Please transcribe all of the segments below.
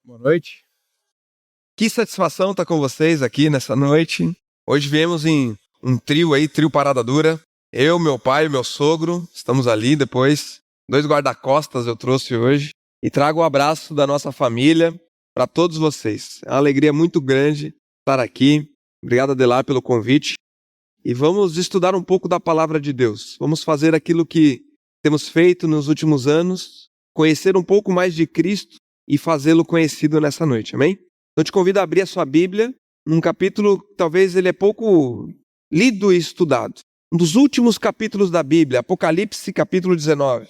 Boa noite. Que satisfação estar com vocês aqui nessa noite. Hoje viemos em um trio aí, trio Parada Dura. Eu, meu pai e meu sogro, estamos ali depois. 2 guarda-costas eu trouxe hoje. E trago o abraço da nossa família para todos vocês. É uma alegria muito grande estar aqui. Obrigado, Adelar, pelo convite. E vamos estudar um pouco da Palavra de Deus. Vamos fazer aquilo que temos feito nos últimos anos, conhecer um pouco mais de Cristo e fazê-lo conhecido nessa noite, amém? Então te convido a abrir a sua Bíblia num capítulo que talvez ele é pouco lido e estudado. Um dos últimos capítulos da Bíblia, Apocalipse capítulo 19.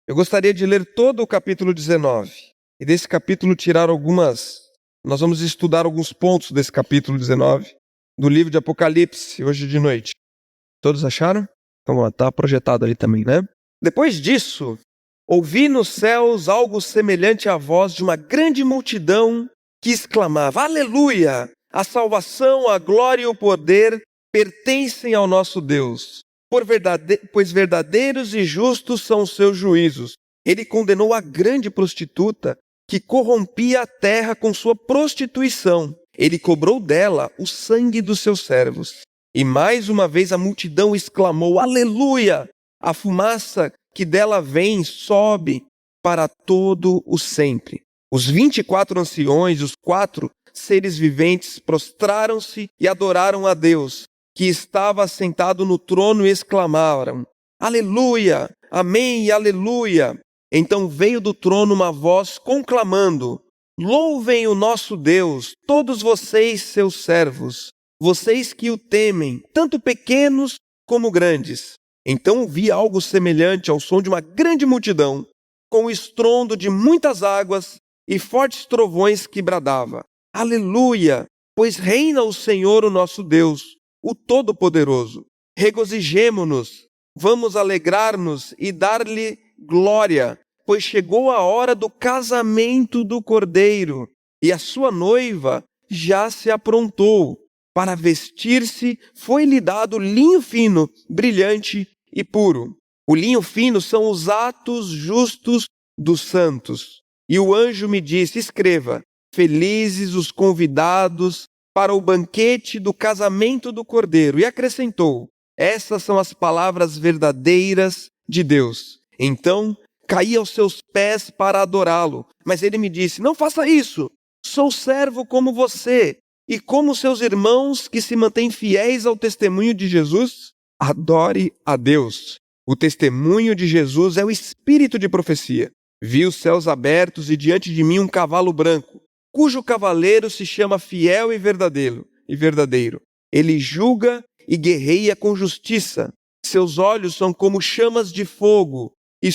Eu gostaria de ler todo o capítulo 19 e desse capítulo tirar nós vamos estudar alguns pontos desse capítulo 19 do livro de Apocalipse hoje de noite. Todos acharam? Então está projetado ali também, né? Depois disso, ouvi nos céus algo semelhante à voz de uma grande multidão que exclamava: Aleluia! A salvação, a glória e o poder pertencem ao nosso Deus, pois verdadeiros e justos são os seus juízos. Ele condenou a grande prostituta que corrompia a terra com sua prostituição. Ele cobrou dela o sangue dos seus servos. E mais uma vez a multidão exclamou: Aleluia! A fumaça que dela vem sobe para todo o sempre. Os 24 anciões, os 4 seres viventes, prostraram-se e adoraram a Deus, que estava assentado no trono, e exclamaram: Aleluia! Amém e aleluia! Então veio do trono uma voz conclamando: Louvem o nosso Deus, todos vocês, seus servos, vocês que o temem, tanto pequenos como grandes. Então vi algo semelhante ao som de uma grande multidão, com o estrondo de muitas águas e fortes trovões que bradava: Aleluia! Pois reina o Senhor, o nosso Deus, o Todo-Poderoso. Regozijemo-nos, vamos alegrar-nos e dar-lhe glória, pois chegou a hora do casamento do Cordeiro, e a sua noiva já se aprontou. Para vestir-se, foi-lhe dado linho fino, brilhante e puro. O linho fino são os atos justos dos santos. E o anjo me disse: Escreva: Felizes os convidados para o banquete do casamento do Cordeiro. E acrescentou: Essas são as palavras verdadeiras de Deus. Então caí aos seus pés para adorá-lo. Mas ele me disse: Não faça isso. Sou servo como você e como seus irmãos que se mantêm fiéis ao testemunho de Jesus. Adore a Deus. O testemunho de Jesus é o espírito de profecia. Vi os céus abertos e diante de mim um cavalo branco, cujo cavaleiro se chama Fiel e Verdadeiro. Ele julga e guerreia com justiça. Seus olhos são como chamas de fogo, e em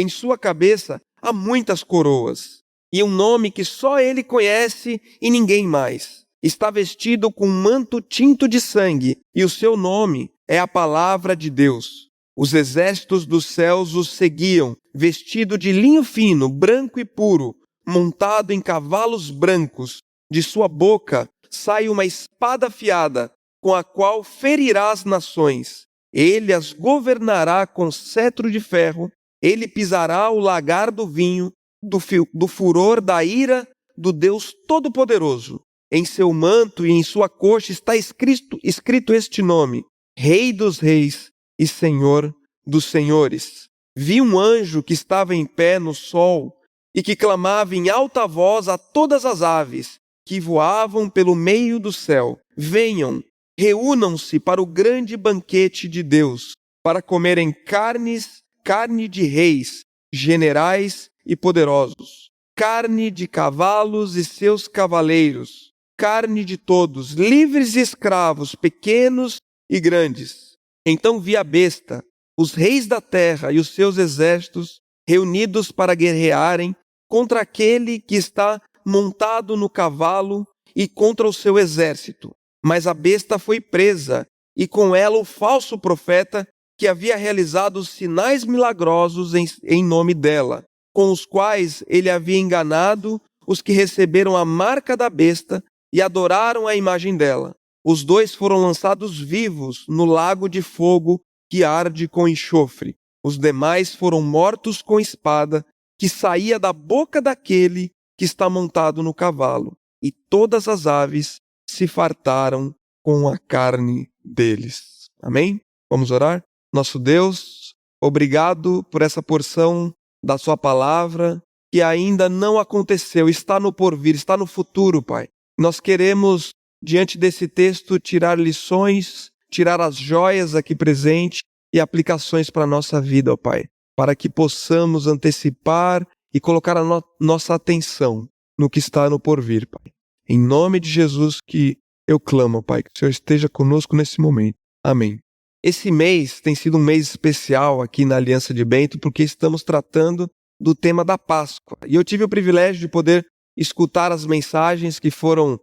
sua cabeça há muitas coroas. E um nome que só ele conhece e ninguém mais. Está vestido com um manto tinto de sangue, e o seu nome é a Palavra de Deus. Os exércitos dos céus os seguiam, vestido de linho fino, branco e puro, montado em cavalos brancos. De sua boca sai uma espada afiada, com a qual ferirá as nações. Ele as governará com cetro de ferro. Ele pisará o lagar do vinho, do furor da ira do Deus Todo-Poderoso. Em seu manto e em sua coxa está escrito este nome: Rei dos Reis e Senhor dos Senhores. Vi um anjo que estava em pé no sol e que clamava em alta voz a todas as aves que voavam pelo meio do céu: Venham, reúnam-se para o grande banquete de Deus, para comerem carne de reis, generais e poderosos, carne de cavalos e seus cavaleiros, carne de todos, livres e escravos, pequenos e grandes. Então vi a besta, os reis da terra e os seus exércitos reunidos para guerrearem contra aquele que está montado no cavalo e contra o seu exército. Mas a besta foi presa, e com ela o falso profeta que havia realizado os sinais milagrosos em nome dela, com os quais ele havia enganado os que receberam a marca da besta e adoraram a imagem dela. Os 2 foram lançados vivos no lago de fogo que arde com enxofre. Os demais foram mortos com espada que saía da boca daquele que está montado no cavalo, e todas as aves se fartaram com a carne deles. Amém? Vamos orar? Nosso Deus, obrigado por essa porção da sua palavra que ainda não aconteceu, está no porvir, está no futuro, Pai. Nós queremos, diante desse texto, tirar lições, tirar as joias aqui presentes e aplicações para a nossa vida, ó Pai, para que possamos antecipar e colocar a nossa atenção no que está no porvir, Pai. Em nome de Jesus que eu clamo, Pai, que o Senhor esteja conosco nesse momento. Amém. Esse mês tem sido um mês especial aqui na Aliança de Bento, porque estamos tratando do tema da Páscoa. E eu tive o privilégio de poder escutar as mensagens que foram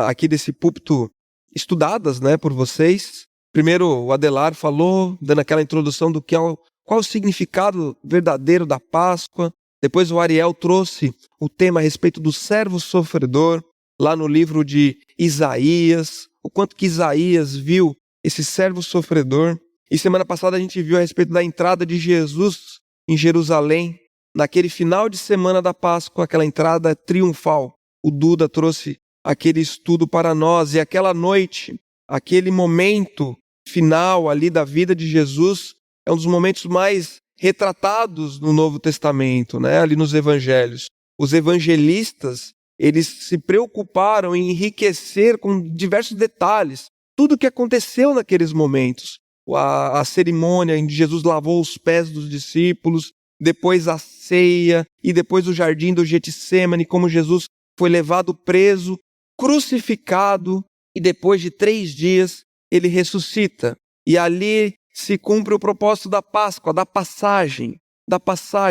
aqui desse púlpito estudadas, né, por vocês. Primeiro o Adelar falou, dando aquela introdução do qual é o significado verdadeiro da Páscoa. Depois o Ariel trouxe o tema a respeito do servo sofredor, lá no livro de Isaías, o quanto que Isaías viu esse servo sofredor. E semana passada a gente viu a respeito da entrada de Jesus em Jerusalém, naquele final de semana da Páscoa, aquela entrada triunfal. O Duda trouxe aquele estudo para nós, e aquela noite, aquele momento final ali da vida de Jesus, é um dos momentos mais retratados no Novo Testamento, né? Ali nos Evangelhos. Os evangelistas, eles se preocuparam em enriquecer com diversos detalhes tudo o que aconteceu naqueles momentos. A cerimônia em que Jesus lavou os pés dos discípulos, depois a ceia e depois o jardim do Getsêmani, como Jesus foi levado preso, crucificado, e depois de 3 dias ele ressuscita. E ali se cumpre o propósito da Páscoa, da passagem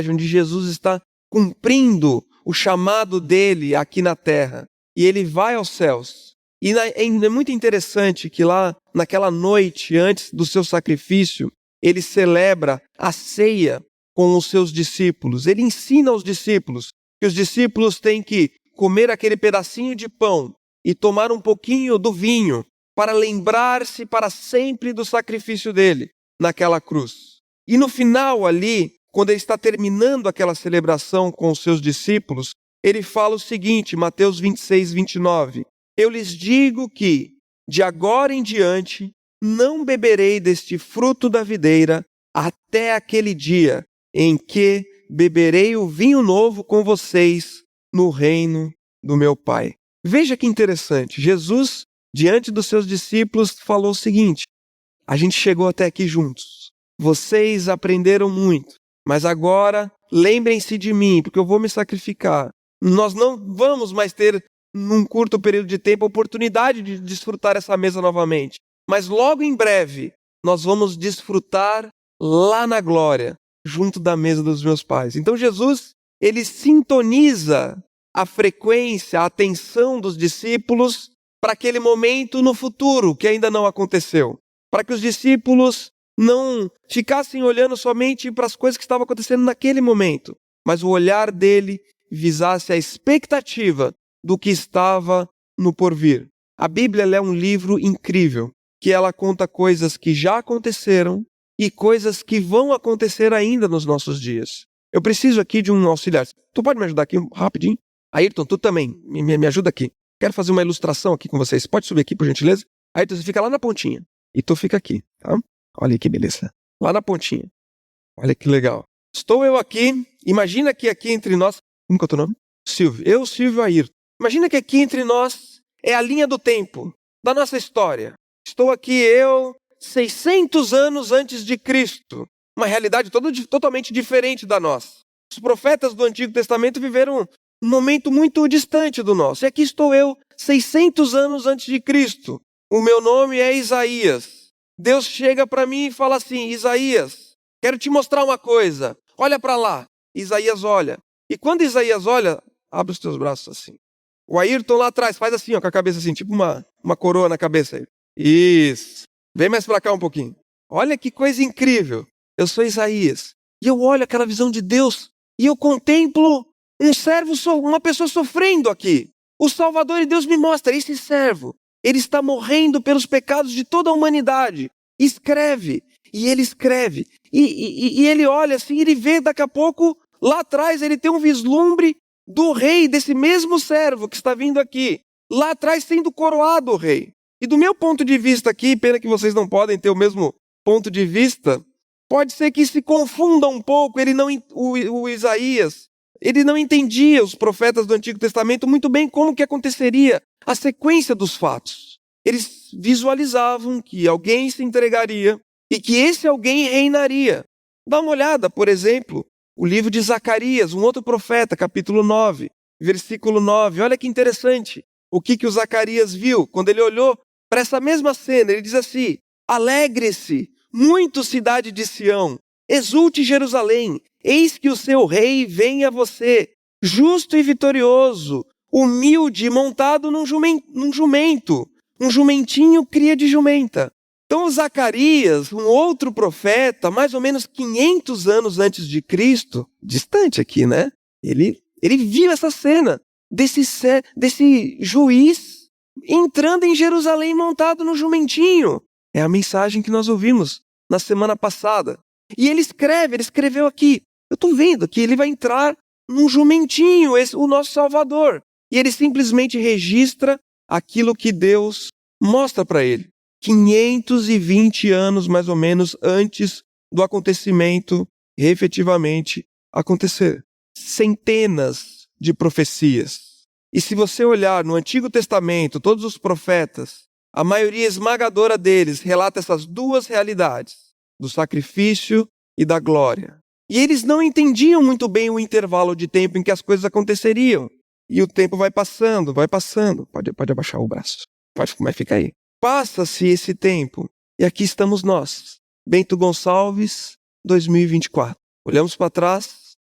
onde Jesus está cumprindo o chamado dele aqui na terra. E ele vai aos céus. E é muito interessante que lá, naquela noite antes do seu sacrifício, ele celebra a ceia com os seus discípulos. Ele ensina aos discípulos que os discípulos têm que comer aquele pedacinho de pão e tomar um pouquinho do vinho para lembrar-se para sempre do sacrifício dele naquela cruz. E no final ali, quando ele está terminando aquela celebração com os seus discípulos, ele fala o seguinte, Mateus 26, 29. Eu lhes digo que, de agora em diante, não beberei deste fruto da videira até aquele dia em que beberei o vinho novo com vocês no reino do meu Pai. Veja que interessante, Jesus, diante dos seus discípulos, falou o seguinte, a gente chegou até aqui juntos, vocês aprenderam muito, mas agora lembrem-se de mim, porque eu vou me sacrificar. Nós não vamos mais ter, num curto período de tempo, a oportunidade de desfrutar essa mesa novamente. Mas logo em breve, nós vamos desfrutar lá na glória, junto da mesa dos meus pais. Então Jesus, ele sintoniza a frequência, a atenção dos discípulos para aquele momento no futuro, que ainda não aconteceu. Para que os discípulos não ficassem olhando somente para as coisas que estavam acontecendo naquele momento, mas o olhar dele visasse a expectativa do que estava no porvir. A Bíblia é um livro incrível, que ela conta coisas que já aconteceram e coisas que vão acontecer ainda nos nossos dias. Eu preciso aqui de um auxiliar. Tu pode me ajudar aqui rapidinho? Ayrton, tu também, me ajuda aqui. Quero fazer uma ilustração aqui com vocês. Pode subir aqui, por gentileza? Ayrton, você fica lá na pontinha. E tu fica aqui, tá? Olha que beleza. Lá na pontinha. Olha que legal. Estou eu aqui. Imagina que aqui entre nós... Como que é o teu nome? Silvio. Eu, Silvio, Ayrton. Imagina que aqui entre nós é a linha do tempo da nossa história. Estou aqui eu, 600 anos antes de Cristo. Uma realidade totalmente diferente da nossa. Os profetas do Antigo Testamento viveram um momento muito distante do nosso. E aqui estou eu, 600 anos antes de Cristo. O meu nome é Isaías. Deus chega para mim e fala assim, Isaías, quero te mostrar uma coisa. Olha para lá. Isaías olha. E quando Isaías olha, abre os teus braços assim. O Ayrton lá atrás faz assim, ó, com a cabeça assim, tipo uma coroa na cabeça. Isso. Vem mais para cá um pouquinho. Olha que coisa incrível. Eu sou Isaías. E eu olho aquela visão de Deus e eu contemplo um servo, uma pessoa sofrendo aqui. O Salvador e Deus me mostra esse servo. Ele está morrendo pelos pecados de toda a humanidade. Escreve. E ele escreve. E ele olha assim, ele vê daqui a pouco Lá atrás ele tem um vislumbre do rei, desse mesmo servo que está vindo aqui. Lá atrás sendo coroado o rei. E do meu ponto de vista aqui, pena que vocês não podem ter o mesmo ponto de vista, pode ser que se confunda um pouco. O Isaías, ele não entendia, os profetas do Antigo Testamento, muito bem como que aconteceria a sequência dos fatos. Eles visualizavam que alguém se entregaria e que esse alguém reinaria. Dá uma olhada, por exemplo, o livro de Zacarias, um outro profeta, capítulo 9, versículo 9. Olha que interessante o que o Zacarias viu quando ele olhou para essa mesma cena. Ele diz assim: alegre-se, muito cidade de Sião, exulte Jerusalém, eis que o seu rei vem a você, justo e vitorioso, humilde, montado num jumento, um jumentinho cria de jumenta. Então Zacarias, um outro profeta, mais ou menos 500 anos antes de Cristo, distante aqui, né? Ele viu essa cena desse juiz entrando em Jerusalém montado no jumentinho. É a mensagem que nós ouvimos na semana passada. E ele escreveu aqui, eu estou vendo que ele vai entrar num jumentinho, o nosso Salvador. E ele simplesmente registra aquilo que Deus mostra para ele. 520 anos, mais ou menos, antes do acontecimento efetivamente acontecer. Centenas de profecias. E se você olhar no Antigo Testamento, todos os profetas, a maioria esmagadora deles relata essas duas realidades, do sacrifício e da glória. E eles não entendiam muito bem o intervalo de tempo em que as coisas aconteceriam. E o tempo vai passando. Pode abaixar o braço. Mas fica aí. Passa-se esse tempo, e aqui estamos nós, Bento Gonçalves, 2024. Olhamos para trás,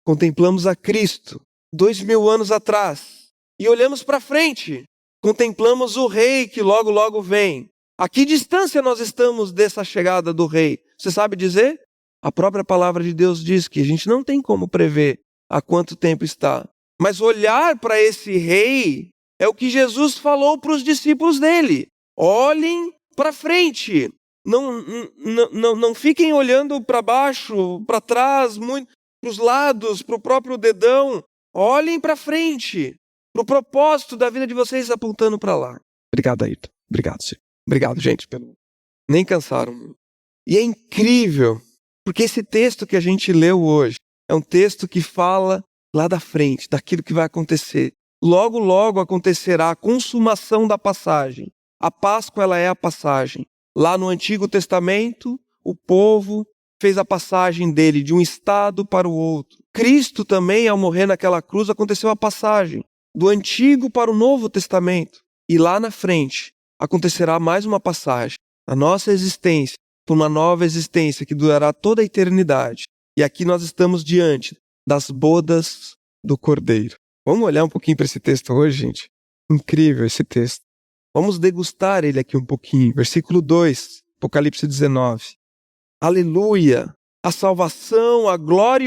contemplamos a Cristo, 2000 anos atrás, e olhamos para frente, contemplamos o Rei que logo, logo vem. A que distância nós estamos dessa chegada do Rei? Você sabe dizer? A própria palavra de Deus diz que a gente não tem como prever há quanto tempo está. Mas olhar para esse Rei é o que Jesus falou para os discípulos dele. Olhem para frente, não fiquem olhando para baixo, para trás, para os lados, para o próprio dedão. Olhem para frente, para o propósito da vida de vocês apontando para lá. Obrigado, Ayrton. Obrigado, Senhor. Obrigado, gente. Nem cansaram. E é incrível, porque esse texto que a gente leu hoje é um texto que fala lá da frente, daquilo que vai acontecer. Logo, logo acontecerá a consumação da passagem. A Páscoa, ela é a passagem. Lá no Antigo Testamento, o povo fez a passagem dele de um estado para o outro. Cristo também, ao morrer naquela cruz, aconteceu a passagem do Antigo para o Novo Testamento. E lá na frente, acontecerá mais uma passagem. A nossa existência, por uma nova existência que durará toda a eternidade. E aqui nós estamos diante das bodas do Cordeiro. Vamos olhar um pouquinho para esse texto hoje, gente? Incrível esse texto. Vamos degustar ele aqui um pouquinho. Versículo 2, Apocalipse 19. Aleluia! A salvação, a glória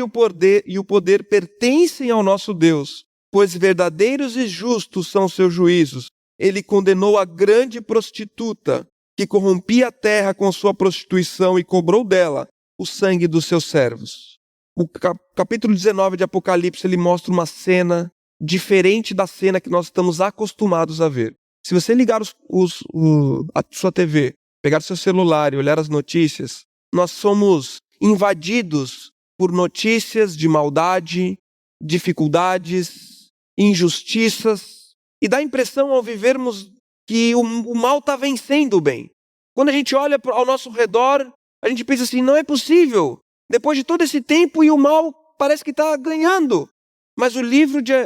e o poder pertencem ao nosso Deus, pois verdadeiros e justos são seus juízos. Ele condenou a grande prostituta, que corrompia a terra com sua prostituição e cobrou dela o sangue dos seus servos. O capítulo 19 de Apocalipse, ele mostra uma cena diferente da cena que nós estamos acostumados a ver. Se você ligar a sua TV, pegar seu celular e olhar as notícias, nós somos invadidos por notícias de maldade, dificuldades, injustiças, e dá a impressão ao vivermos que o mal está vencendo o bem. Quando a gente olha ao nosso redor, a gente pensa assim, não é possível. Depois de todo esse tempo e o mal parece que está ganhando. Mas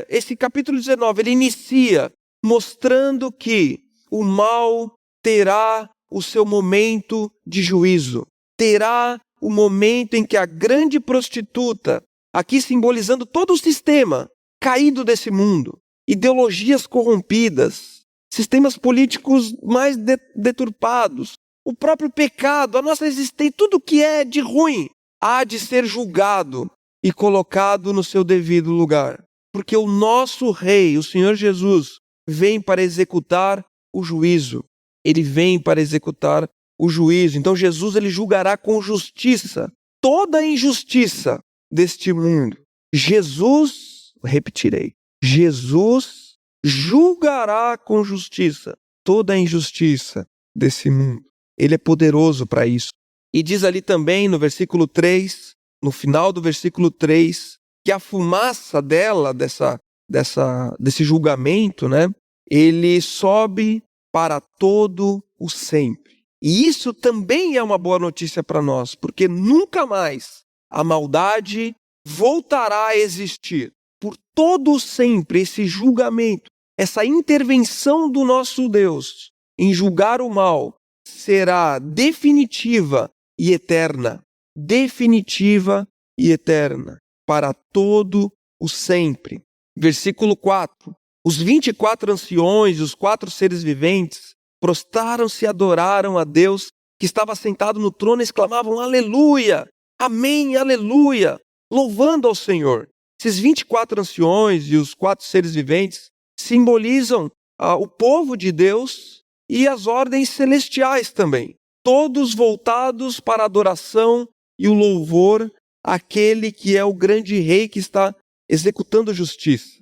esse capítulo 19, ele inicia mostrando que o mal terá o seu momento de juízo. Terá o momento em que a grande prostituta, aqui simbolizando todo o sistema caído desse mundo, ideologias corrompidas, sistemas políticos mais deturpados, o próprio pecado, a nossa existência, tudo que é de ruim, há de ser julgado e colocado no seu devido lugar. Porque o nosso Rei, o Senhor Jesus, vem para executar o juízo. Ele vem para executar o juízo. Então Jesus, ele julgará com justiça toda a injustiça deste mundo. Jesus, repetirei, Jesus julgará com justiça toda a injustiça desse mundo. Ele é poderoso para isso. E diz ali também no versículo 3, no final do versículo 3, que a fumaça dela, desse julgamento, né, ele sobe para todo o sempre. E isso também é uma boa notícia para nós, porque nunca mais a maldade voltará a existir. Por todo o sempre, esse julgamento, essa intervenção do nosso Deus em julgar o mal será definitiva e eterna. Definitiva e eterna. Para todo o sempre. Versículo 4. Os 24 anciões e os 4 seres viventes prostraram-se e adoraram a Deus que estava sentado no trono e exclamavam: Aleluia! Amém, aleluia! Louvando ao Senhor. Esses 24 anciões e os 4 seres viventes simbolizam o povo de Deus e as ordens celestiais também. Todos voltados para a adoração e o louvor àquele que é o grande rei que está executando justiça.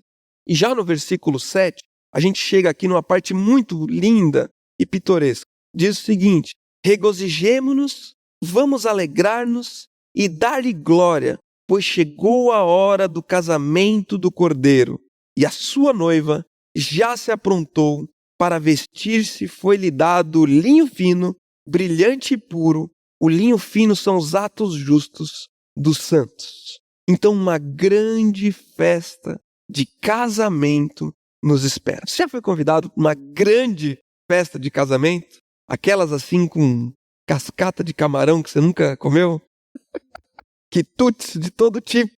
E já no versículo 7, a gente chega aqui numa parte muito linda e pitoresca. Diz o seguinte: regozijemo-nos, vamos alegrar-nos e dar-lhe glória, pois chegou a hora do casamento do Cordeiro, e a sua noiva já se aprontou para vestir-se, foi-lhe dado linho fino, brilhante e puro. O linho fino são os atos justos dos santos. Então uma grande festa de casamento nos espera. Você já foi convidado para uma grande festa de casamento? Aquelas assim com cascata de camarão que você nunca comeu? Quitutes de todo tipo.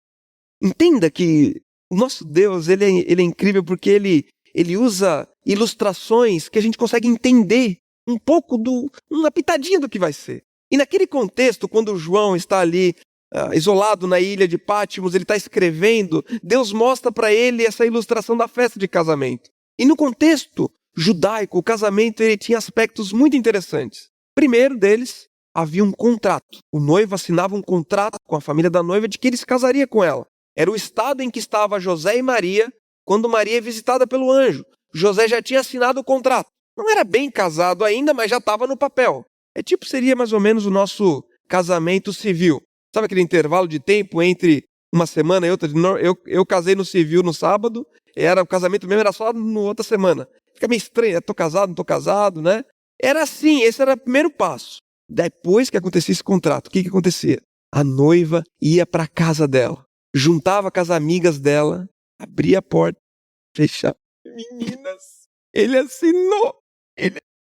Entenda que o nosso Deus, ele é incrível porque ele usa ilustrações que a gente consegue entender um pouco uma pitadinha do que vai ser. E naquele contexto, quando João está ali isolado na ilha de Pátimos, ele está escrevendo, Deus mostra para ele essa ilustração da festa de casamento. E no contexto judaico, o casamento ele tinha aspectos muito interessantes. Primeiro deles, havia um contrato. O noivo assinava um contrato com a família da noiva de que ele se casaria com ela. Era o estado em que estava José e Maria quando Maria é visitada pelo anjo. José já tinha assinado o contrato. Não era bem casado ainda, mas já estava no papel. Seria mais ou menos o nosso casamento civil. Sabe aquele intervalo de tempo entre uma semana e outra? Eu casei no civil no sábado, o casamento mesmo era só na outra semana. Fica meio estranho, tô casado, não tô casado, né? Era assim, esse era o primeiro passo. Depois que acontecia esse contrato, o que acontecia? A noiva ia para a casa dela, juntava com as amigas dela, abria a porta, fechava. Meninas, ele assinou.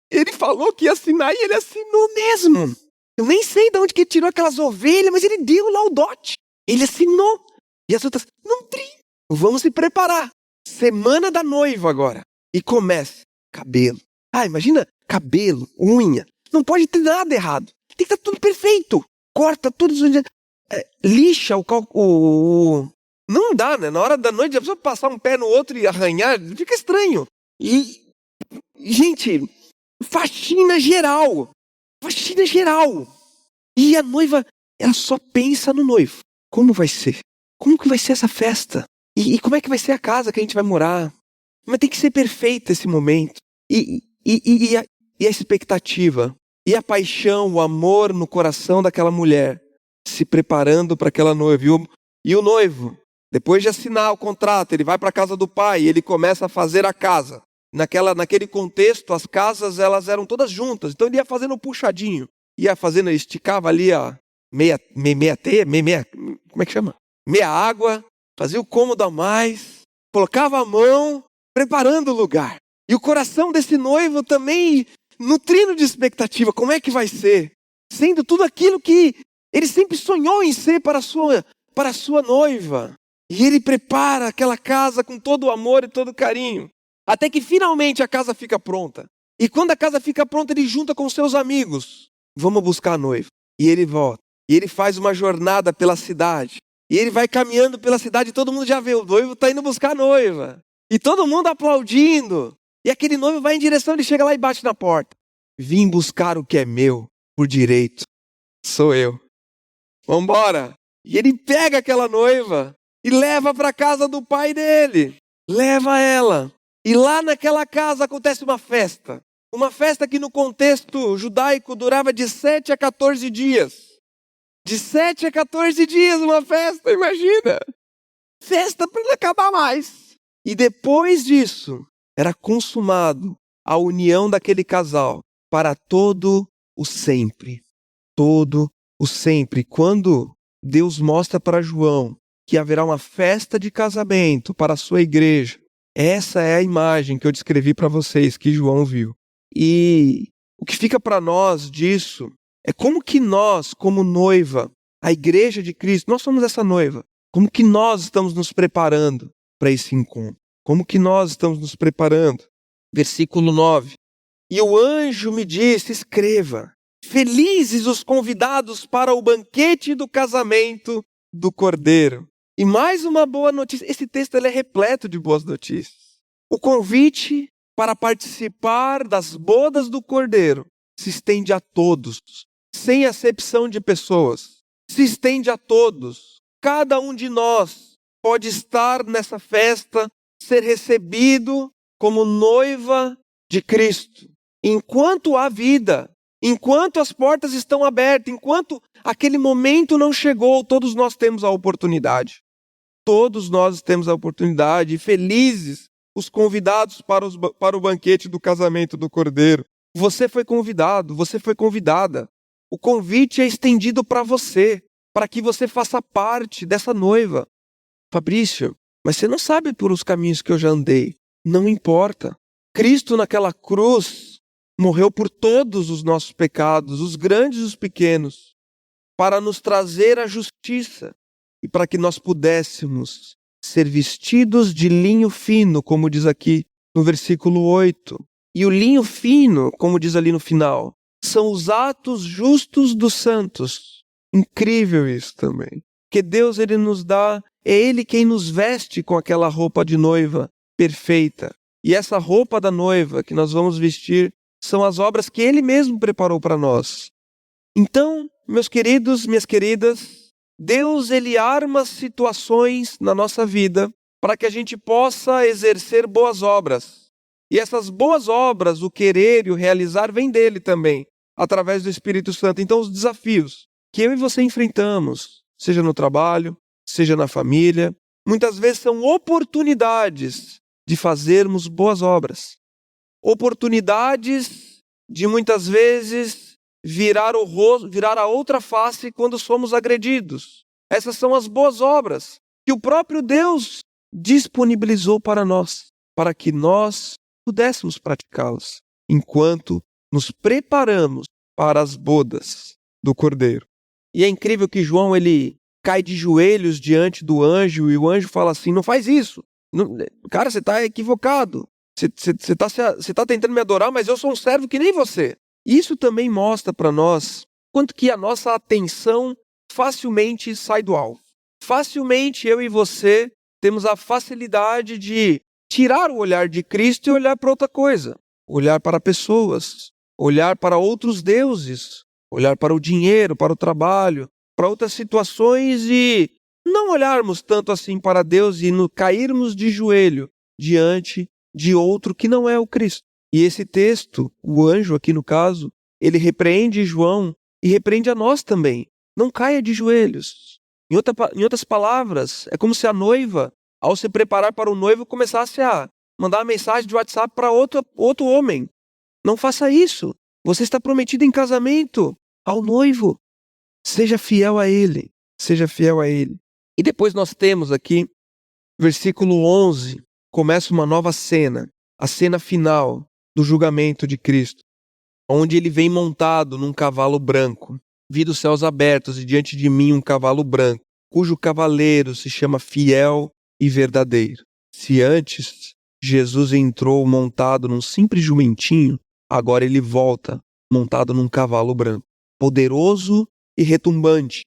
Ele falou que ia assinar e ele assinou mesmo. Eu nem sei de onde que ele tirou aquelas ovelhas, mas ele deu lá o dote. Ele assinou. E as outras, não tem. Vamos se preparar. Semana da noiva agora. E começa. Cabelo. Imagina cabelo, unha. Não pode ter nada errado. Tem que estar tudo perfeito. Corta tudo. Lixa o... Não dá, né? Na hora da noite, a pessoa passar um pé no outro e arranhar, fica estranho. E, gente, faxina geral. Faxina geral. E a noiva, ela só pensa no noivo. Como vai ser? Como que vai ser essa festa? E como é que vai ser a casa que a gente vai morar? Mas tem que ser perfeito esse momento. E a expectativa. E a paixão, o amor no coração daquela mulher. Se preparando para aquela noiva. E o noivo, depois de assinar o contrato, ele vai para a casa do pai e ele começa a fazer a casa. Naquele contexto, as casas elas eram todas juntas. Então ele ia fazendo um puxadinho. Ia fazendo, esticava ali a meia teia, como é que chama? Meia água, fazia o cômodo a mais, colocava a mão, preparando o lugar. E o coração desse noivo também nutrindo de expectativa. Como é que vai ser? Sendo tudo aquilo que ele sempre sonhou em ser para a sua noiva. E ele prepara aquela casa com todo o amor e todo o carinho. Até que finalmente a casa fica pronta. E quando a casa fica pronta, ele junta com seus amigos. Vamos buscar a noiva. E ele volta. E ele faz uma jornada pela cidade. E ele vai caminhando pela cidade e todo mundo já vê. O noivo está indo buscar a noiva. E todo mundo aplaudindo. E aquele noivo vai em direção, ele chega lá e bate na porta. Vim buscar o que é meu por direito. Sou eu. Vambora. E ele pega aquela noiva e leva para a casa do pai dele. Leva ela. E lá naquela casa acontece uma festa. Uma festa que no contexto judaico durava de 7 a 14 dias. De 7 a 14 dias uma festa, imagina. Festa para não acabar mais. E depois disso, era consumado a união daquele casal para todo o sempre. Todo o sempre. Quando Deus mostra para João que haverá uma festa de casamento para a sua igreja, essa é a imagem que eu descrevi para vocês, que João viu. E o que fica para nós disso é como que nós, como noiva, a igreja de Cristo, nós somos essa noiva. Como que nós estamos nos preparando para esse encontro? Como que nós estamos nos preparando? Versículo 9. E o anjo me disse, escreva, felizes os convidados para o banquete do casamento do Cordeiro. E mais uma boa notícia, esse texto ele é repleto de boas notícias. O convite para participar das bodas do Cordeiro se estende a todos, sem acepção de pessoas. Se estende a todos. Cada um de nós pode estar nessa festa, ser recebido como noiva de Cristo. Enquanto há vida, enquanto as portas estão abertas, enquanto aquele momento não chegou, todos nós temos a oportunidade. Todos nós temos a oportunidade, e felizes os convidados para o banquete do casamento do Cordeiro. Você foi convidado, você foi convidada. O convite é estendido para você, para que você faça parte dessa noiva. Fabrício, mas você não sabe por os caminhos que eu já andei. Não importa. Cristo naquela cruz morreu por todos os nossos pecados, os grandes e os pequenos, para nos trazer a justiça e para que nós pudéssemos ser vestidos de linho fino, como diz aqui no versículo 8. E o linho fino, como diz ali no final, são os atos justos dos santos. Incrível isso também. Que Deus ele nos dá, é Ele quem nos veste com aquela roupa de noiva perfeita. E essa roupa da noiva que nós vamos vestir são as obras que Ele mesmo preparou para nós. Então, meus queridos, minhas queridas, Deus ele arma situações na nossa vida para que a gente possa exercer boas obras. E essas boas obras, o querer e o realizar, vem dele também, através do Espírito Santo. Então, os desafios que eu e você enfrentamos, seja no trabalho, seja na família, muitas vezes são oportunidades de fazermos boas obras. Oportunidades de muitas vezes virar o rosto, virar a outra face quando somos agredidos. Essas são as boas obras que o próprio Deus disponibilizou para nós, para que nós pudéssemos praticá-las, enquanto nos preparamos para as bodas do Cordeiro. E é incrível que João ele cai de joelhos diante do anjo e o anjo fala assim, não faz isso. Não, cara, você está equivocado. Você está tentando me adorar, mas eu sou um servo que nem você. Isso também mostra para nós quanto que a nossa atenção facilmente sai do alvo. Facilmente eu e você temos a facilidade de tirar o olhar de Cristo e olhar para outra coisa. Olhar para pessoas, olhar para outros deuses, olhar para o dinheiro, para o trabalho, para outras situações e não olharmos tanto assim para Deus e cairmos de joelho diante de outro que não é o Cristo. E esse texto, o anjo aqui no caso, ele repreende João e repreende a nós também. Não caia de joelhos. Em outras palavras, é como se a noiva, ao se preparar para o noivo, começasse a mandar uma mensagem de WhatsApp para outro homem. Não faça isso. Você está prometido em casamento ao noivo. Seja fiel a ele. Seja fiel a ele. E depois nós temos aqui, versículo 11, começa uma nova cena. A cena final do julgamento de Cristo, onde ele vem montado num cavalo branco. Vi dos céus abertos e diante de mim um cavalo branco, cujo cavaleiro se chama Fiel e Verdadeiro. Se antes Jesus entrou montado num simples jumentinho, agora ele volta montado num cavalo branco, poderoso e retumbante.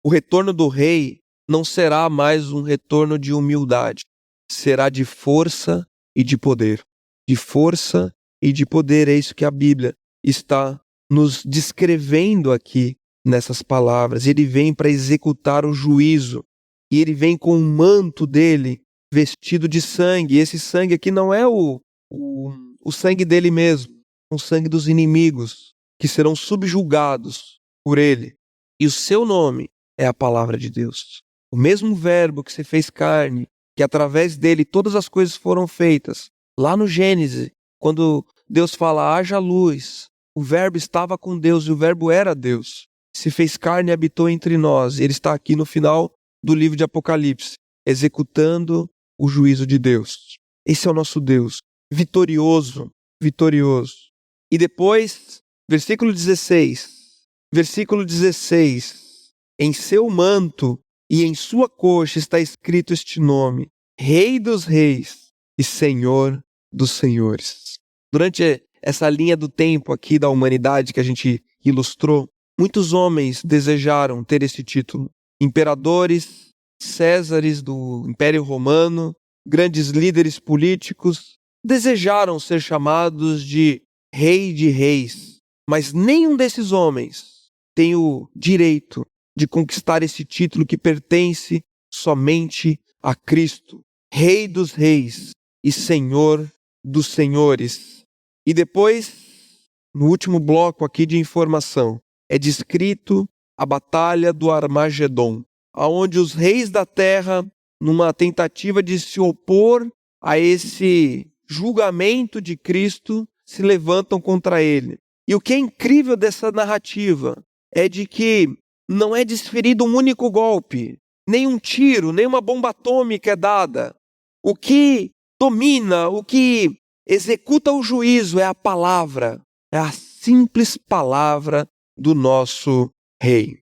O retorno do rei não será mais um retorno de humildade, será de força e de poder. De força e de poder, é isso que a Bíblia está nos descrevendo aqui nessas palavras. Ele vem para executar o juízo e ele vem com um manto dele vestido de sangue. E esse sangue aqui não é o sangue dele mesmo, é o sangue dos inimigos que serão subjugados por ele. E o seu nome é a palavra de Deus. O mesmo verbo que se fez carne, que através dele todas as coisas foram feitas. Lá no Gênesis, quando Deus fala, haja luz, o verbo estava com Deus e o verbo era Deus. Se fez carne e habitou entre nós. Ele está aqui no final do livro de Apocalipse, executando o juízo de Deus. Esse é o nosso Deus, vitorioso, vitorioso. E depois, versículo 16, em seu manto e em sua coxa está escrito este nome, Rei dos Reis e Senhor dos Senhores. Durante essa linha do tempo aqui da humanidade que a gente ilustrou, muitos homens desejaram ter esse título. Imperadores, Césares do Império Romano, grandes líderes políticos, desejaram ser chamados de Rei de Reis. Mas nenhum desses homens tem o direito de conquistar esse título que pertence somente a Cristo, Rei dos Reis e Senhor dos Senhores. E depois, no último bloco aqui de informação, é descrito a Batalha do Armagedon, onde os reis da terra, numa tentativa de se opor a esse julgamento de Cristo, se levantam contra ele. E o que é incrível dessa narrativa é de que não é desferido um único golpe, nem um tiro, nem uma bomba atômica é dada. O que domina, o que executa o juízo é a palavra, é a simples palavra do nosso rei.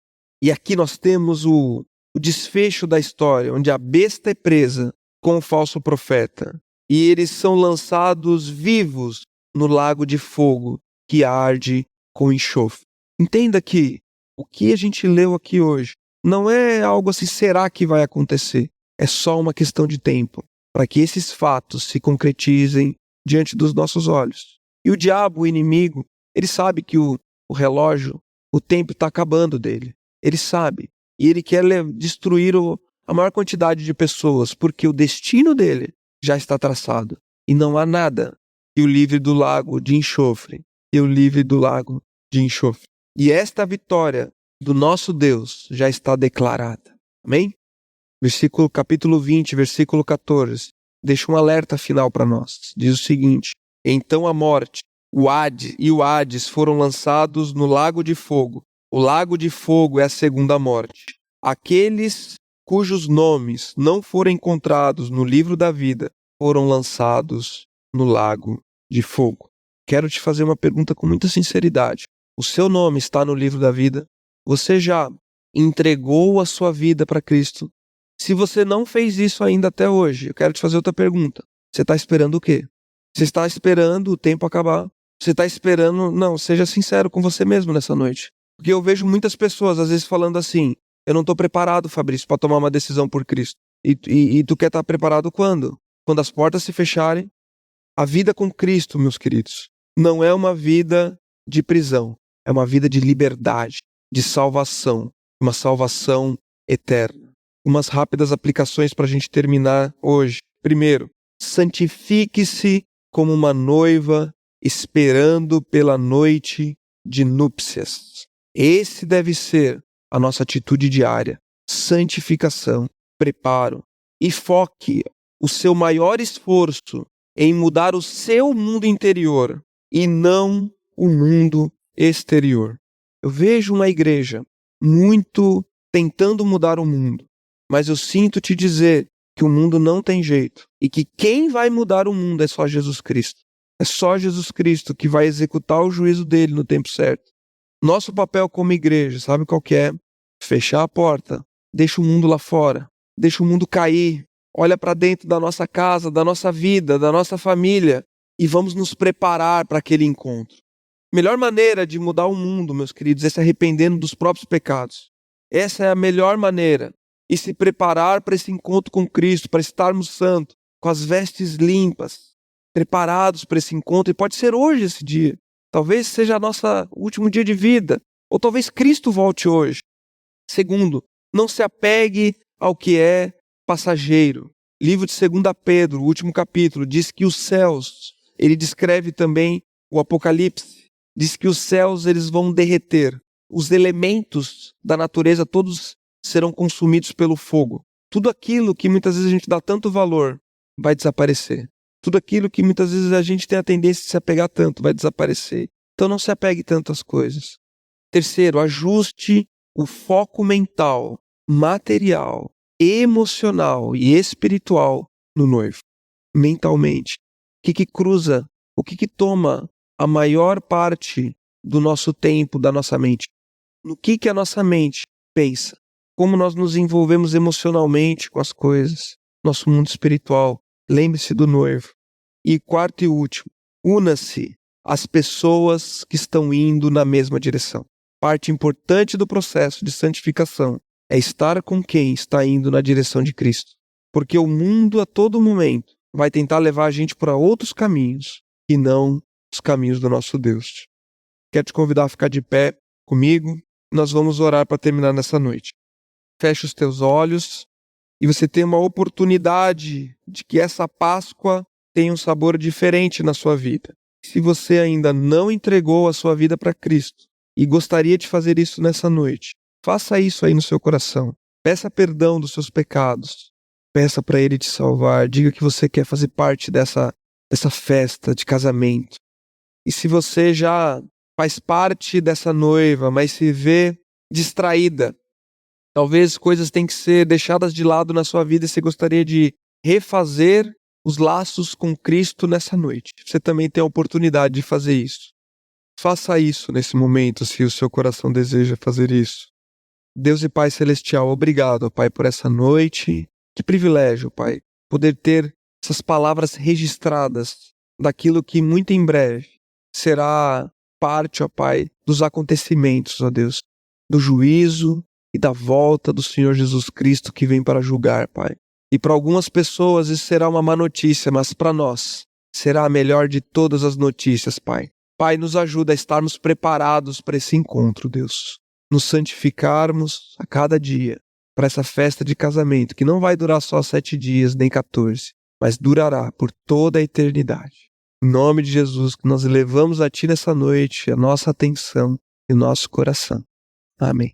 E aqui nós temos o desfecho da história, onde a besta é presa com o falso profeta. E eles são lançados vivos no lago de fogo que arde com enxofre. Entenda que o que a gente leu aqui hoje não é algo assim, será que vai acontecer? É só uma questão de tempo para que esses fatos se concretizem diante dos nossos olhos. E o diabo, o inimigo, ele sabe que o relógio, o tempo está acabando dele. Ele sabe. E ele quer destruir a maior quantidade de pessoas, porque o destino dele já está traçado. E não há nada que o livre do lago de enxofre e o livre do lago de enxofre. E esta vitória do nosso Deus já está declarada. Amém? Capítulo 20, versículo 14, deixa um alerta final para nós. Diz o seguinte: então a morte, o Hades foram lançados no lago de fogo. O lago de fogo é a segunda morte. Aqueles cujos nomes não foram encontrados no livro da vida foram lançados no lago de fogo. Quero te fazer uma pergunta com muita sinceridade. O seu nome está no livro da vida? Você já entregou a sua vida para Cristo? Se você não fez isso ainda até hoje, eu quero te fazer outra pergunta. Você está esperando o quê? Você está esperando o tempo acabar? Você está esperando... Não, seja sincero com você mesmo nessa noite. Porque eu vejo muitas pessoas às vezes falando assim, eu não estou preparado, Fabrício, para tomar uma decisão por Cristo. E tu quer estar preparado quando? Quando as portas se fecharem? A vida com Cristo, meus queridos, não é uma vida de prisão. É uma vida de liberdade, de salvação, uma salvação eterna. Umas rápidas aplicações para a gente terminar hoje. Primeiro, santifique-se como uma noiva esperando pela noite de núpcias. Esse deve ser a nossa atitude diária. Santificação, preparo. E foque o seu maior esforço em mudar o seu mundo interior e não o mundo exterior. Eu vejo uma igreja muito tentando mudar o mundo, mas eu sinto te dizer que o mundo não tem jeito e que quem vai mudar o mundo é só Jesus Cristo. É só Jesus Cristo que vai executar o juízo dele no tempo certo. Nosso papel como igreja, sabe qual que é? Fechar a porta, deixa o mundo lá fora, deixa o mundo cair, olha para dentro da nossa casa, da nossa vida, da nossa família e vamos nos preparar para aquele encontro. Melhor maneira de mudar o mundo, meus queridos, é se arrependendo dos próprios pecados. Essa é a melhor maneira. E se preparar para esse encontro com Cristo, para estarmos santos, com as vestes limpas, preparados para esse encontro. E pode ser hoje esse dia. Talvez seja nosso último dia de vida. Ou talvez Cristo volte hoje. Segundo, não se apegue ao que é passageiro. Livro de 2 Pedro, o último capítulo, diz que os céus, ele descreve também o Apocalipse, diz que os céus eles vão derreter. Os elementos da natureza todos serão consumidos pelo fogo. Tudo aquilo que muitas vezes a gente dá tanto valor vai desaparecer. Tudo aquilo que muitas vezes a gente tem a tendência de se apegar tanto vai desaparecer. Então não se apegue tanto às coisas. Terceiro, ajuste o foco mental, material, emocional e espiritual no noivo. Mentalmente. O que cruza, o que toma a maior parte do nosso tempo, da nossa mente? No que a nossa mente pensa? Como nós nos envolvemos emocionalmente com as coisas? Nosso mundo espiritual. Lembre-se do noivo. E quarto e último, una-se às pessoas que estão indo na mesma direção. Parte importante do processo de santificação é estar com quem está indo na direção de Cristo. Porque o mundo a todo momento vai tentar levar a gente para outros caminhos e não os caminhos do nosso Deus. Quero te convidar a ficar de pé comigo. Nós vamos orar para terminar nessa noite. Feche os teus olhos e você tem uma oportunidade de que essa Páscoa tenha um sabor diferente na sua vida. Se você ainda não entregou a sua vida para Cristo e gostaria de fazer isso nessa noite, faça isso aí no seu coração. Peça perdão dos seus pecados. Peça para Ele te salvar. Diga que você quer fazer parte dessa festa de casamento. E se você já faz parte dessa noiva, mas se vê distraída, talvez coisas tenham que ser deixadas de lado na sua vida e você gostaria de refazer os laços com Cristo nessa noite. Você também tem a oportunidade de fazer isso. Faça isso nesse momento, se o seu coração deseja fazer isso. Deus e Pai Celestial, obrigado, Pai, por essa noite. Que privilégio, Pai, poder ter essas palavras registradas daquilo que muito em breve será parte, ó Pai, dos acontecimentos, ó Deus, do juízo e da volta do Senhor Jesus Cristo que vem para julgar, Pai. E para algumas pessoas isso será uma má notícia, mas para nós será a melhor de todas as notícias, Pai. Pai, nos ajuda a estarmos preparados para esse encontro, Deus. Nos santificarmos a cada dia para essa festa de casamento, que não vai durar só 7 dias, nem 14, mas durará por toda a eternidade. Em nome de Jesus, que nós levamos a Ti nessa noite a nossa atenção e o nosso coração. Amém.